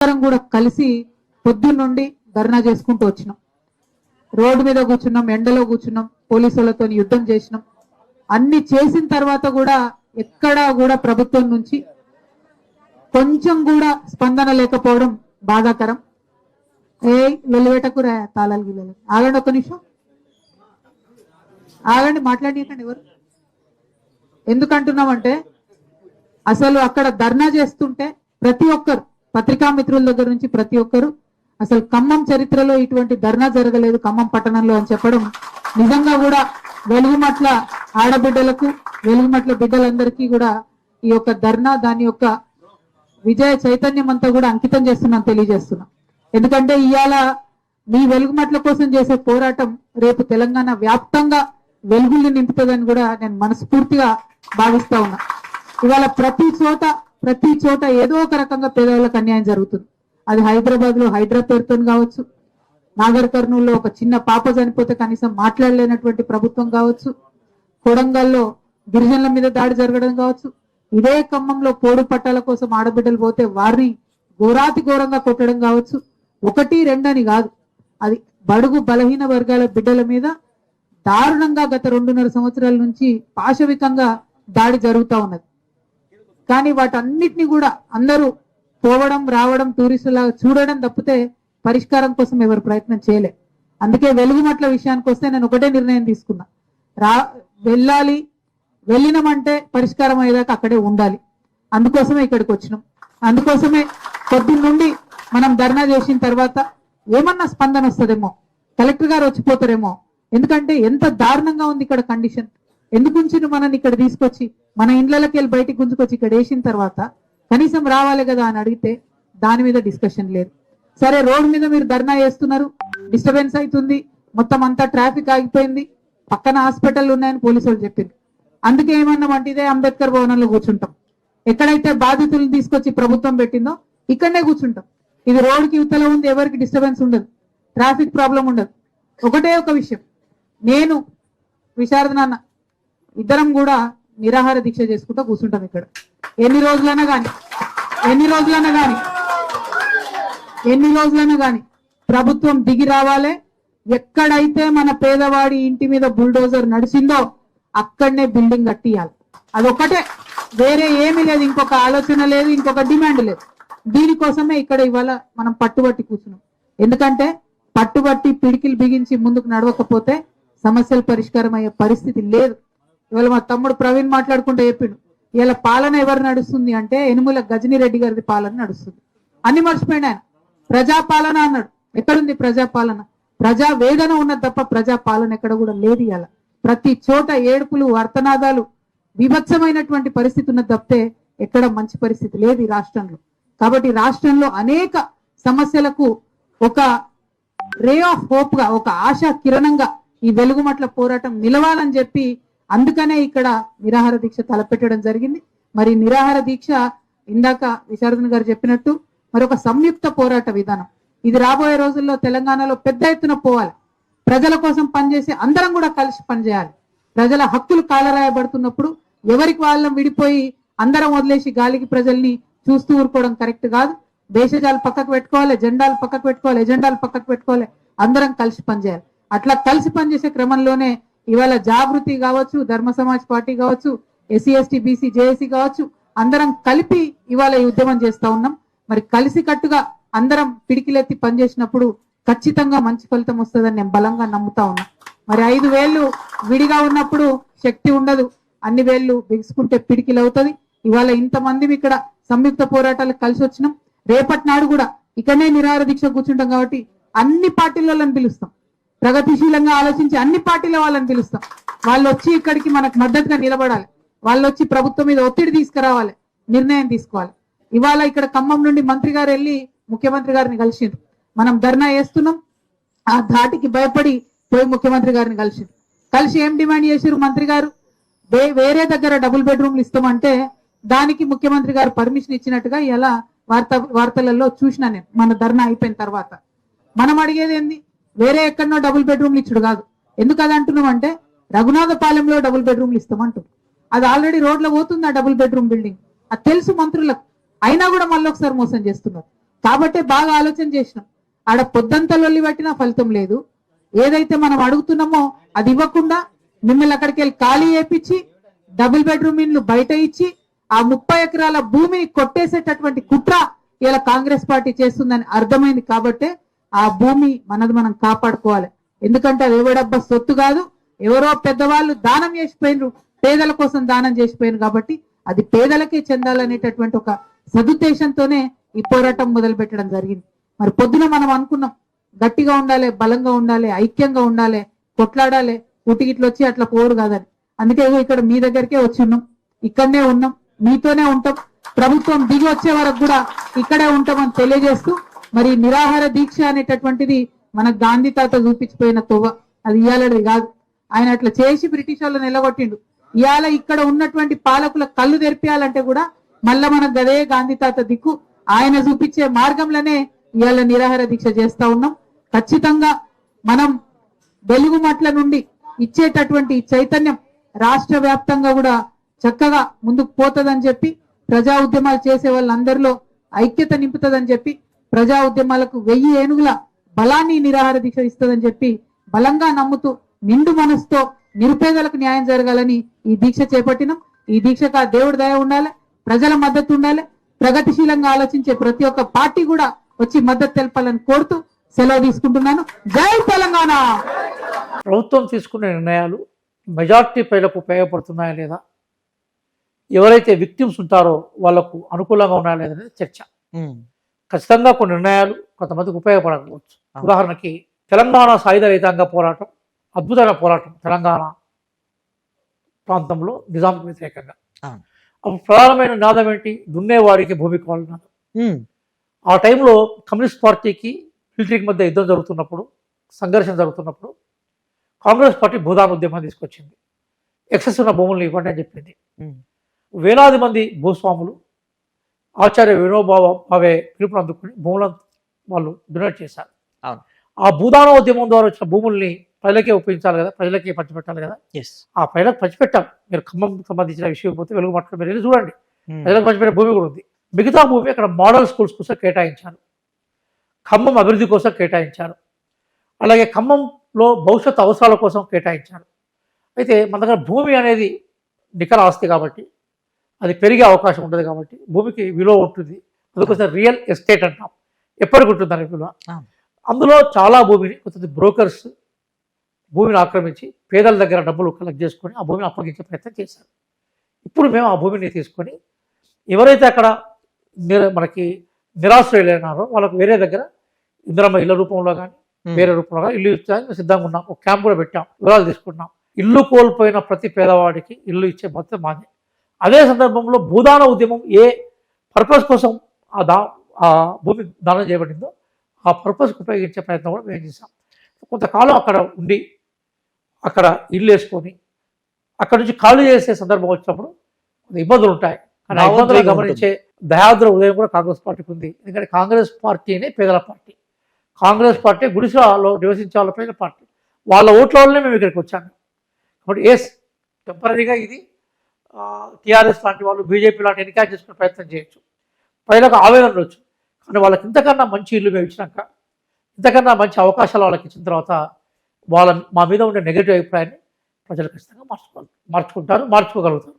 అందరం కూడా కలిసి పొద్దున్నుండి ధర్నా చేసుకుంటూ వచ్చినాం. రోడ్డు మీద కూర్చున్నాం, ఎండలో కూర్చున్నాం, పోలీసులతో యుద్ధం చేసినాం. అన్ని చేసిన తర్వాత కూడా ఎక్కడా కూడా ప్రభుత్వం నుంచి కొంచెం కూడా స్పందన లేకపోవడం బాధాకరం. వెల్లివేటకు తాళాలు గిల్లలు ఆగండి, ఒక్క నిమిషం ఆగండి, మాట్లాడికండి. ఎవరు ఎందుకంటున్నామంటే అసలు అక్కడ ధర్నా చేస్తుంటే ప్రతి ఒక్కరు, పత్రికా మిత్రుల దగ్గర నుంచి ప్రతి ఒక్కరు, అసలు ఖమ్మం చరిత్రలో ఇటువంటి ధర్నా జరగలేదు ఖమ్మం పట్టణంలో అని చెప్పడం నిజంగా కూడా వెలుగుమట్ల ఆడబిడ్డలకు, వెలుగుమట్ల బిడ్డలందరికీ కూడా ఈ యొక్క ధర్నా దాని యొక్క విజయ చైతన్యం అంతా కూడా అంకితం చేస్తున్నాను, తెలియజేస్తున్నాం. ఎందుకంటే ఇవాళ మీ వెలుగుమట్ల కోసం చేసే పోరాటం రేపు తెలంగాణ వ్యాప్తంగా వెలుగుల్ని నింపుతుందని కూడా నేను మనస్ఫూర్తిగా భావిస్తా ఉన్నా. ఇవాళ ప్రతి చోట ఏదో ఒక రకంగా పేదవాళ్ళకి అన్యాయం జరుగుతుంది. అది హైదరాబాద్ లో హైడ్రా పేరుతో కావచ్చు, నాగర్ కర్నూలులో ఒక చిన్న పాప చనిపోతే కనీసం మాట్లాడలేనటువంటి ప్రభుత్వం కావచ్చు, కొడంగల్లో గిరిజనుల మీద దాడి జరగడం కావచ్చు, ఇదే ఖమ్మంలో పోడు పట్టాల కోసం ఆడబిడ్డలు పోతే వారిని ఘోరాతి ఘోరంగా కొట్టడం కావచ్చు. 1, 2 అని కాదు, అది బడుగు బలహీన వర్గాల బిడ్డల మీద దారుణంగా గత 2.5 సంవత్సరాల నుంచి పాశవికంగా దాడి జరుగుతూ ఉన్నది. కానీ వాటన్నిటిని కూడా అందరూ పోవడం రావడం టూరిస్టులా చూడడం తప్పితే పరిష్కారం కోసం ఎవరు ప్రయత్నం చేయలే. అందుకే వెలుగుమట్ల విషయానికి వస్తే నేను ఒకటే నిర్ణయం తీసుకున్నా, వెళ్ళినామంటే పరిష్కారం అయ్యేదాకా అక్కడే ఉండాలి. అందుకోసమే ఇక్కడికి వచ్చినాం. అందుకోసమే పొద్దున్నుండి మనం ధర్నా చేసిన తర్వాత ఏమన్నా స్పందన వస్తుందేమో, కలెక్టర్ గారు వచ్చిపోతారేమో, ఎందుకంటే ఎంత దారుణంగా ఉంది ఇక్కడ కండిషన్. ఎందుకుంచి మనని ఇక్కడ తీసుకొచ్చి మన ఇండ్లకి వెళ్ళి బయటికి గుంజుకొచ్చి ఇక్కడ వేసిన తర్వాత కనీసం రావాలి కదా అని అడిగితే దాని మీద డిస్కషన్ లేదు. సరే, రోడ్డు మీద మీరు ధర్నా చేస్తున్నారు, డిస్టర్బెన్స్ అవుతుంది, మొత్తం అంతా ట్రాఫిక్ ఆగిపోయింది, పక్కన హాస్పిటల్ ఉన్నాయని పోలీసులు చెప్పింది. అందుకే ఏమన్నామంటే ఇదే అంబేద్కర్ భవనంలో కూర్చుంటాం. ఎక్కడైతే బాధితులను తీసుకొచ్చి ప్రభుత్వం పెట్టిందో ఇక్కడనే కూర్చుంటాం. ఇది రోడ్డుకి ఇవతల ఉంది, ఎవరికి డిస్టర్బెన్స్ ఉండదు, ట్రాఫిక్ ప్రాబ్లం ఉండదు. ఒకటే ఒక విషయం, నేను విశారద నాన్న ఇద్దరం కూడా నిరాహార దీక్ష చేసుకుంటూ కూర్చుంటాం ఇక్కడ. ఎన్ని రోజులైనా కానీ ప్రభుత్వం దిగి రావాలి. ఎక్కడైతే మన పేదవాడి ఇంటి మీద బుల్డోజర్ నడిచిందో అక్కడనే బిల్డింగ్ కట్టియాలి. అదొక్కటే, వేరే ఏమీ లేదు, ఇంకొక ఆలోచన లేదు, ఇంకొక డిమాండ్ లేదు. దీనికోసమే ఇక్కడ ఇవాళ మనం పట్టుబట్టి కూర్చున్నాం. ఎందుకంటే పట్టుబట్టి పిడికిలు బిగించి ముందుకు నడవకపోతే సమస్యలు పరిష్కారం అయ్యే పరిస్థితి లేదు. ఇవాళ మా తమ్ముడు ప్రవీణ్ మాట్లాడుకుంటూ చెప్పిండు, ఇవాళ పాలన ఎవరు నడుస్తుంది అంటే యనుమల గజనీ రెడ్డి గారిది పాలన నడుస్తుంది. అన్ని మర్చిపోయిన ఆయన ప్రజాపాలన అన్నాడు. ఎక్కడుంది ప్రజాపాలన? ప్రజా వేదన ఉన్నది తప్ప ప్రజాపాలన ఎక్కడ కూడా లేదు. ఇవాళ ప్రతి చోట ఏడుపులు, అర్తనాదాలు, విభత్సమైనటువంటి పరిస్థితి ఉన్నది తప్పితే ఎక్కడ మంచి పరిస్థితి లేదు ఈ రాష్ట్రంలో. కాబట్టి రాష్ట్రంలో అనేక సమస్యలకు ఒక రే ఆఫ్ హోప్ గా, ఒక ఆశా కిరణంగా ఈ వెలుగుమట్ల పోరాటం నిలవాలని చెప్పి అందుకనే ఇక్కడ నిరాహార దీక్ష తలపెట్టడం జరిగింది. మరి నిరాహార దీక్ష ఇందాక విశారదన్ గారు చెప్పినట్టు మరి ఒక సంయుక్త పోరాట విధానం ఇది రాబోయే రోజుల్లో తెలంగాణలో పెద్ద ఎత్తున పోవాలి. ప్రజల కోసం పనిచేసి అందరం కూడా కలిసి పనిచేయాలి. ప్రజల హక్కులు కాలరాయబడుతున్నప్పుడు ఎవరికి వాళ్ళం విడిపోయి అందరం వదిలేసి గాలికి ప్రజల్ని చూస్తూ ఊరుకోవడం కరెక్ట్ కాదు. దేశజాలు పక్కకు పెట్టుకోవాలి, జెండాలు పక్కకు పెట్టుకోవాలి, ఎజెండాలు పక్కకు పెట్టుకోవాలి, అందరం కలిసి పనిచేయాలి. అట్లా కలిసి పనిచేసే క్రమంలోనే ఇవాళ జాగృతి కావచ్చు, ధర్మ సమాజ్ పార్టీ కావచ్చు, ఎస్సీ ఎస్టీ బీసీ జేఏసీ కావచ్చు, అందరం కలిపి ఇవాళ ఈ ఉద్యమం చేస్తా ఉన్నాం. మరి కలిసి కట్టుగా అందరం పిడికిలెత్తి పనిచేసినప్పుడు ఖచ్చితంగా మంచి ఫలితం వస్తుందని నేను బలంగా నమ్ముతా ఉన్నా. మరి 5 వేళ్ళు విడిగా ఉన్నప్పుడు శక్తి ఉండదు, అన్ని వేళ్ళు బిగుసుకుంటే పిడికిలు అవుతుంది. ఇవాళ ఇంతమంది ఇక్కడ సంయుక్త పోరాటాలకు కలిసి వచ్చినాం. రేపటి నాడు కూడా ఇక్కడనే నిరాహార దీక్ష కూర్చుంటాం. కాబట్టి అన్ని పార్టీల వాళ్ళని పిలుస్తాం, ప్రగతిశీలంగా ఆలోచించి అన్ని పార్టీల వాళ్ళని పిలుస్తాం. వాళ్ళు వచ్చి ఇక్కడికి మనకు మద్దతుగా నిలబడాలి, వాళ్ళు వచ్చి ప్రభుత్వం మీద ఒత్తిడి తీసుకురావాలి, నిర్ణయం తీసుకోవాలి. ఇవాళ ఇక్కడ ఖమ్మం నుండి మంత్రి గారు వెళ్ళి ముఖ్యమంత్రి గారిని కలిసిండ్రు. మనం ధర్నా చేస్తున్నాం, ఆ ధాటికి భయపడి పోయి ముఖ్యమంత్రి గారిని కలిసి ఏం డిమాండ్ చేశారు మంత్రి గారు? వేరే దగ్గర డబుల్ బెడ్రూమ్లు ఇస్తామంటే దానికి ముఖ్యమంత్రి గారు పర్మిషన్ ఇచ్చినట్టుగా ఇలా వార్తలలో చూసినా నేను. మన ధర్నా అయిపోయిన తర్వాత మనం అడిగేది ఏంది? వేరే ఎక్కడనో డబుల్ బెడ్రూమ్లు ఇచ్చుడు కాదు. ఎందుకు అది అంటున్నాం అంటే రఘునాథపాలెంలో డబుల్ బెడ్రూమ్లు ఇస్తామంటారు. అది ఆల్రెడీ రోడ్లో పోతుంది ఆ డబుల్ బెడ్రూమ్ బిల్డింగ్. అది తెలుసు మంత్రులకు, అయినా కూడా మళ్ళీ ఒకసారి మోసం చేస్తున్నారు. కాబట్టే బాగా ఆలోచన చేసినాం. ఆడ పొద్దంతా లొల్లి పట్టినా ఫలితం లేదు. ఏదైతే మనం అడుగుతున్నామో అది ఇవ్వకుండా మిమ్మల్ని అక్కడికి వెళ్ళి ఖాళీ చేపించి డబుల్ బెడ్రూమ్ ఇండ్లు బయట ఇచ్చి ఆ 30 ఎకరాల భూమిని కొట్టేసేటటువంటి కుట్ర ఇలా కాంగ్రెస్ పార్టీ చేస్తుందని అర్థమైంది. కాబట్టే ఆ భూమి మనది మనం కాపాడుకోవాలి. ఎందుకంటే అది ఎవడబ్బా సొత్తు కాదు, ఎవరో పెద్దవాళ్ళు దానం చేసిపోయినరు, పేదల కోసం దానం చేసిపోయినారు. కాబట్టి అది పేదలకే చెందాలనేటటువంటి ఒక సదుద్దేశంతోనే ఈ పోరాటం మొదలు పెట్టడం జరిగింది. మరి పొద్దున మనం అనుకున్నాం గట్టిగా ఉండాలి, బలంగా ఉండాలి, ఐక్యంగా ఉండాలి, కొట్లాడాలి, ఉటికిట్లు వచ్చి అట్లా పోరు కాదని. అందుకే ఇక్కడ మీ దగ్గరికే వచ్చి ఉన్నాం, ఇక్కడనే ఉన్నాం, మీతోనే ఉంటాం, ప్రభుత్వం దిగి వచ్చే వరకు కూడా ఇక్కడే ఉంటామని తెలియజేస్తూ మరి నిరాహార దీక్ష అనేటటువంటిది మన గాంధీ తాత చూపించిపోయిన తొవ్వ, అది ఇయాలది కాదు. ఆయన అట్లా చేసి బ్రిటిష్ వాళ్ళని నిలగొట్టిండు. ఇవాళ ఇక్కడ ఉన్నటువంటి పాలకుల కళ్ళు తెరిపేయాలంటే కూడా మళ్ళా మనకు గదే గాంధీ తాత దిక్కు, ఆయన చూపించే మార్గంలోనే ఇవాళ నిరాహార దీక్ష చేస్తా ఉన్నాం. ఖచ్చితంగా మనం వెలుగుమట్ల నుండి ఇచ్చేటటువంటి చైతన్యం రాష్ట్ర వ్యాప్తంగా కూడా చక్కగా ముందుకు పోతుందని చెప్పి, ప్రజా ఉద్యమాలు చేసే వాళ్ళందరిలో ఐక్యత నింపుతుందని చెప్పి, ప్రజా ఉద్యమాలకు 1000 ఏనుగుల బలాన్ని నిరాహార దీక్ష ఇస్తుందని చెప్పి బలంగా నమ్ముతూ నిండు మనసుతో నిరుపేదలకు న్యాయం జరగాలని ఈ దీక్ష చేపట్టినాం. ఈ దీక్షకు ఆ దేవుడి దయ ఉండాలి, ప్రజల మద్దతు ఉండాలి, ప్రగతిశీలంగా ఆలోచించే ప్రతి ఒక్క పార్టీ కూడా వచ్చి మద్దతు తెలపాలని కోరుతూ సెలవు తీసుకుంటున్నాను. జై తెలంగాణ. ప్రభుత్వం తీసుకునే నిర్ణయాలు మెజార్టీ ప్రజలకు ఉపయోగపడుతున్నాయా లేదా, ఎవరైతే విక్టిమ్స్ ఉంటారో వాళ్లకు అనుకూలంగా ఉన్నాయా లేదనేది చర్చ. ఖచ్చితంగా కొన్ని నిర్ణయాలు కొంతమందికి ఉపయోగపడకపోవచ్చు. ఉదాహరణకి తెలంగాణ సాయుధ రైతాంగ పోరాటం అద్భుతమైన పోరాటం. తెలంగాణ ప్రాంతంలో నిజాంకు వ్యతిరేకంగా అప్పుడు ప్రధానమైన నినాదం ఏంటి? దున్నేవాడికి భూమి కావాలన్నారు. ఆ టైంలో కమ్యూనిస్ట్ పార్టీకి మిలిటరీకి మధ్య యుద్ధం జరుగుతున్నప్పుడు, సంఘర్షణ జరుగుతున్నప్పుడు కాంగ్రెస్ పార్టీ భూదాన ఉద్యమం తీసుకొచ్చింది. ఎక్సెస్ ఉన్న భూములను ఇవ్వండి అని చెప్పింది. వేలాది మంది భూస్వాములు ఆచార్య వినోబా భావే పిలుపును అందుకుని భూములను వాళ్ళు డొనేట్ చేశారు. ఆ భూదాన ఉద్యమం ద్వారా వచ్చిన భూముల్ని ప్రజలకే ఉపయోగించాలి కదా, ప్రజలకే పంచిపెట్టాలి కదా. ఆ ప్రజలకు పంచిపెట్టాం. మీరు ఖమ్మం సంబంధించిన విషయం పోతే వెలుగుమట్లో మీరు వెళ్ళి చూడండి, ప్రజలకు పంచిపెట్టే భూమి కూడా ఉంది. మిగతా భూమి అక్కడ మోడల్ స్కూల్స్ కోసం కేటాయించారు, ఖమ్మం అభివృద్ధి కోసం కేటాయించారు, అలాగే ఖమ్మంలో భవిష్యత్తు అవసరాల కోసం కేటాయించారు. అయితే మన దగ్గర భూమి అనేది నికర ఆస్తి కాబట్టి అది పెరిగే అవకాశం ఉంటుంది, కాబట్టి భూమికి విలువ ఉంటుంది. అందుకోసం రియల్ ఎస్టేట్ అంటాం, ఎప్పటికి ఉంటుంది దానికి విలువ. అందులో చాలా భూమిని కొంత బ్రోకర్స్ భూమిని ఆక్రమించి పేదల దగ్గర డబ్బులు కలెక్ట్ చేసుకొని ఆ భూమిని అప్పగించే ప్రయత్నం చేశారు. ఇప్పుడు మేము ఆ భూమిని తీసుకొని ఎవరైతే అక్కడ మనకి నిరాశ్రయులైనారో వాళ్ళకు వేరే దగ్గర ఇందిరమ్మ ఇళ్ళ రూపంలో కానీ వేరే రూపంలో కానీ ఇల్లు ఇచ్చడానికి సిద్ధంగా ఉన్నాం. ఒక క్యాంప్ కూడా పెట్టాం, వివరాలు తీసుకున్నాం. ఇల్లు కోల్పోయిన ప్రతి పేదవాడికి ఇల్లు ఇచ్చే బాధ్యత మాది. అదే సందర్భంలో భూదాన ఉద్యమం ఏ పర్పస్ కోసం ఆ భూమి దానం చేయబడిందో ఆ పర్పస్కి ఉపయోగించే ప్రయత్నం కూడా మేము చేసాం. కొంతకాలం అక్కడ ఉండి అక్కడ ఇల్లు వేసుకొని అక్కడ నుంచి ఖాళీ చేసే సందర్భం వచ్చినప్పుడు ఇబ్బందులు ఉంటాయి. కానీ ఇబ్బందులు గమనించే దయాద్ర ఉదయం కూడా కాంగ్రెస్ పార్టీకి ఉంది. ఎందుకంటే కాంగ్రెస్ పార్టీనే పేదల పార్టీ, కాంగ్రెస్ పార్టీ గుడిసెలో నివసించే వాళ్ళ పేదల పార్టీ. వాళ్ళ ఓట్ల వల్లనే మేము ఇక్కడికి వచ్చాము. కాబట్టి టెంపరీగా ఇది టీఆర్ఎస్ లాంటి వాళ్ళు బీజేపీ లాంటి ఎన్నికలు చేసుకునే ప్రయత్నం చేయొచ్చు, ప్రజలకు ఆవేదన ఉండొచ్చు. కానీ వాళ్ళకి ఇంతకన్నా మంచి ఇల్లు మేము ఇచ్చినాక, ఇంతకన్నా మంచి అవకాశాలు వాళ్ళకి ఇచ్చిన తర్వాత మా మీద ఉండే నెగిటివ్ అభిప్రాయాన్ని ప్రజలు ఖచ్చితంగా మార్చుకోగలుగుతారు.